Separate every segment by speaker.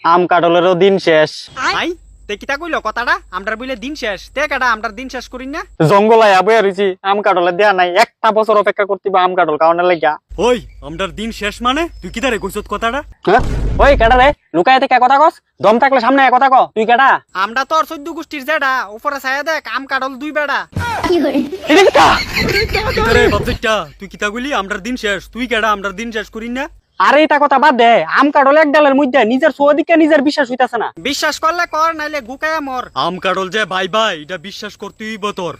Speaker 1: আম কাটলেরও দিন শেষ।
Speaker 2: আই তে কিতা কইলো কথাটা আমরার বইলে দিন শেষ তে কাটা আমরার দিন শেষ করিন না
Speaker 1: জঙ্গলায় বয়ে রয়েছি, আম কাটলে দেয়া নাই, একটা বছর অপেক্ষা করতে হবে আম কাটল কারণে লাগিয়া।
Speaker 2: ওই আমরার দিন শেষ মানে তুই কিতা রে কইছত কথাটা
Speaker 1: হ্যাঁ? ওই কেডা রে লুকায় থেকে কথা কস, দম থাকলে সামনে কথা ক, তুই কেডা?
Speaker 2: আমরা তোর 14 গোষ্ঠীর জেডা উপরে ছায়া দেখ আম কাটল দুই বেড়া
Speaker 1: এটা কিতা?
Speaker 2: কিতা রে বাপজিটা তুই কিতা কইলি আমরার দিন শেষ তুই কেডা আমরার দিন শেষ করিন না
Speaker 1: আরে এটা কথা বাদ দে, আম কাটল এক ডালের মধ্যে নিজের সোদিকে নিজের বিশ্বাস হইতাছে না।
Speaker 2: বিশ্বাস করলে কর নাইলে গুকায়া মর আম কাটল যে ভাই ভাই এটা বিশ্বাস করতেই বতর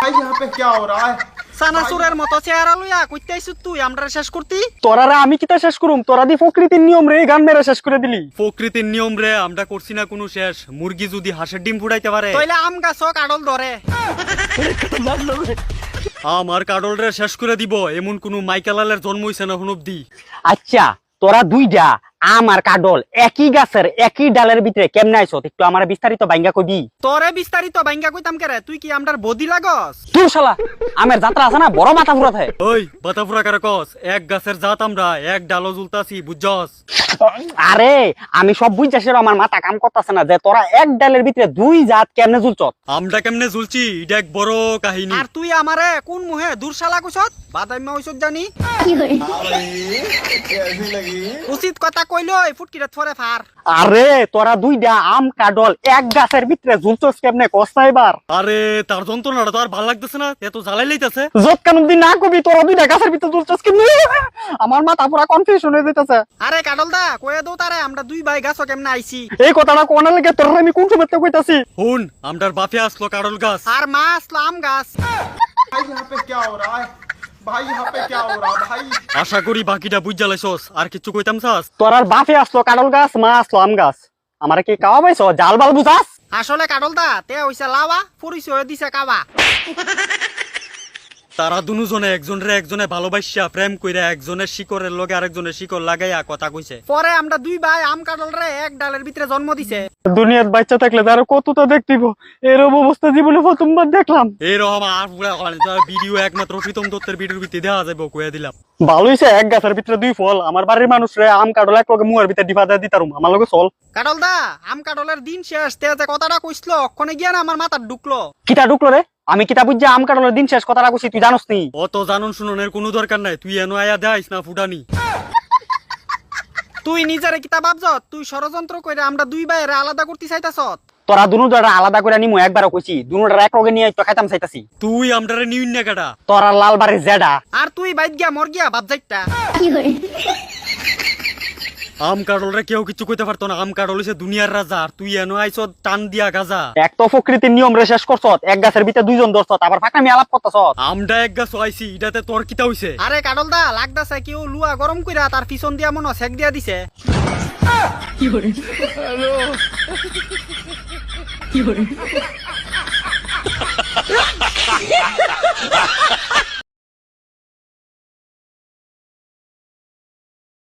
Speaker 3: भाई यहाँ पे क्या हो रहा है?
Speaker 2: সানাসুরের মতো চেহারা লইয়া কইতে আইছিস তুই আমরা শেষ করতি
Speaker 1: তোরারা আমি কিতা শেষ করুম, তোরা দি প্রকৃতির নিয়ম রে গান মেরে শেষ করে দিলি।
Speaker 2: প্রকৃতির নিয়ম রে আমরা করছি না কোনো শেষ মুরগি যদি হাঁসের ডিম ফুটাইতে পারে তাইলে আম গাছ কাটল ধরে আমার কাটল রে শেষ করে দিব এমন কোন মাইকেলালের জন্ম হইছে না হুনবদি
Speaker 1: আচ্ছা তোরা দুইটা আম আর কাডল একই গাছের একই ডালের ভিতরে কেমনে আইছো একটু আমার বিস্তারিত বাইঙ্গা কবি।
Speaker 2: তোরে বিস্তারিত বাইঙ্গা কইতাম কেরে তুই কি আমরার বদি লাগস
Speaker 1: তুই শালা আমের যাত্রা আছে না বড় মাথা ফুরাত হয়।
Speaker 2: ওই বাতাফুরা কারে কস এক গাছের জাত আমরা এক ডালো ঝুলতাছি বুঝছস
Speaker 1: আরে আমি সব বুঝছাছিলাম, আমার মাথা কাম করতেছে না যে তোরা এক ডালের ভিতরে দুই জাত কেমনে ঝুলছত।
Speaker 2: আমরা কেমনে ঝুলছি এটা এক বড় কাহিনী আর তুই আমারে কোন মুহে দূরশালা কইছত বাদাইমা হইছত জানি
Speaker 3: कैसी लगी?
Speaker 2: উচিত কথা কইলো এই ফুটকিরে থরে ফার
Speaker 1: আরে তোরা দুইটা আম কাডল এক গাছের ভিতরে ঝুলছস কেমনে কস না এবার।
Speaker 2: আরে তার যন্ত্রণাটা তো আর ভাল লাগতেছে না এত জ্বালাই লইতাছে
Speaker 1: যত কানুন দিন না কবি তোরা দুইটা গাছের ভিতরে ঝুলছস কেমনে, আমার মাথা পুরা কনফিউশন হয়ে যাইতাছে।
Speaker 2: আরে কাটল দা কয়ে দো তারে আমরা দুই ভাই গাছ কেমনে আইছি
Speaker 1: এই কথাটা কোন লাগে তোর আমি কোন সময় কইতাছি।
Speaker 2: হুন আমরার বাপে আসলো কাটল গাছ আর মা আসলো আম গাছ
Speaker 3: भाई यहाँ पे क्या हो रहा है? भाई यहाँ पे क्या हो रहा है भाई?
Speaker 2: আশা করি বাকিটা বুঝ জ্বালাইছস আর কিছু কইতাম চাস
Speaker 1: তোরার বাপে আসলো কাডল গাছ, মা আসলো আম গাছ, আমারে কি কাওয়া পাইছো জাল বাল বুঝাস?
Speaker 2: আসলে কাটল দা তে হইছে লাওয়া ফুরিছে হয়ে দিছে কাবা তারা দুজনে একজনরে একজনে ভালোবাসা প্রেম কইরা একজনের শিকরের লগে আরেকজনের শিকর লাগাইয়া কথা কইছে পরে আমরা দুই ভাই আম কাটল রে এক ডালের ভিতরে জন্ম দিছে
Speaker 1: দুনিয়ার বাচ্চা থাকলে তার কতটা দেখতিব, এরকম অবস্থা জীবনে প্রথমবার দেখলাম।
Speaker 2: এরকম আর পুরা ভিডিও একমাত্র প্রীতম দত্তের ভিডিওর ভিতরে দেওয়া যাবে কইয়া দিলাম
Speaker 1: ভালো হইছে এক গাছের ভিতরে দুই ফল, আমার বাড়ির মানুষ রে আম কাটল এক লগে মুয়ের ভিতরে ডিফা দিয়ে দিতারুম, আমার লগে চল।
Speaker 2: কাটল দা আম কাটলের দিন শেষ তে যে কথাটা কইছিল ওখানে গিয়া না আমার মাথা ঢুকলো
Speaker 1: কিতা ঢুকলো রে? আমি কিতা বুঝছি আম কাটলের দিন শেষ কথাটা কইছি, তুই জানোস নি?
Speaker 2: অত জানুন শুনুনের কোনো দরকার নাই তুই এনো আয়া দেখাইস না ফুটানি তুই নিজেরে কিতা ভাবছ তুই ষড়যন্ত্র কইরা আমরা দুই ভাইয়ের আলাদা করতে চাইতাছত
Speaker 1: তোরা দুনুটা আলাদা করে নিমু, একবারও কইছি দুনুটা এক লগে নিয়ে তো খাইতাম চাইতাছি।
Speaker 2: তুই আমরারে নিউন না কাটা
Speaker 1: তোরা লাল বাড়ির জেডা
Speaker 2: আর তুই বাইত গিয়া মর গিয়া বাপ যাইতা আম কাটলরে কেউ কিছু কইতে পারতো না আম কাটল হইছে দুনিয়ার রাজা আর তুই এনো আইছ টান দিয়া গাজা
Speaker 1: এক তো প্রকৃতির নিয়ম রে শেষ করছত, এক গাছের ভিতরে দুইজন ধরছত, আবার ফাঁকনামি আলাপ করতেছত।
Speaker 2: আমডা এক গাছ আইছি এটাতে তোর কিতা হইছে আরে কাটল দা লাগদাছে কেউ লুয়া গরম কইরা তার পিছন দিয়া মনো সেক দিয়া দিছে কি করে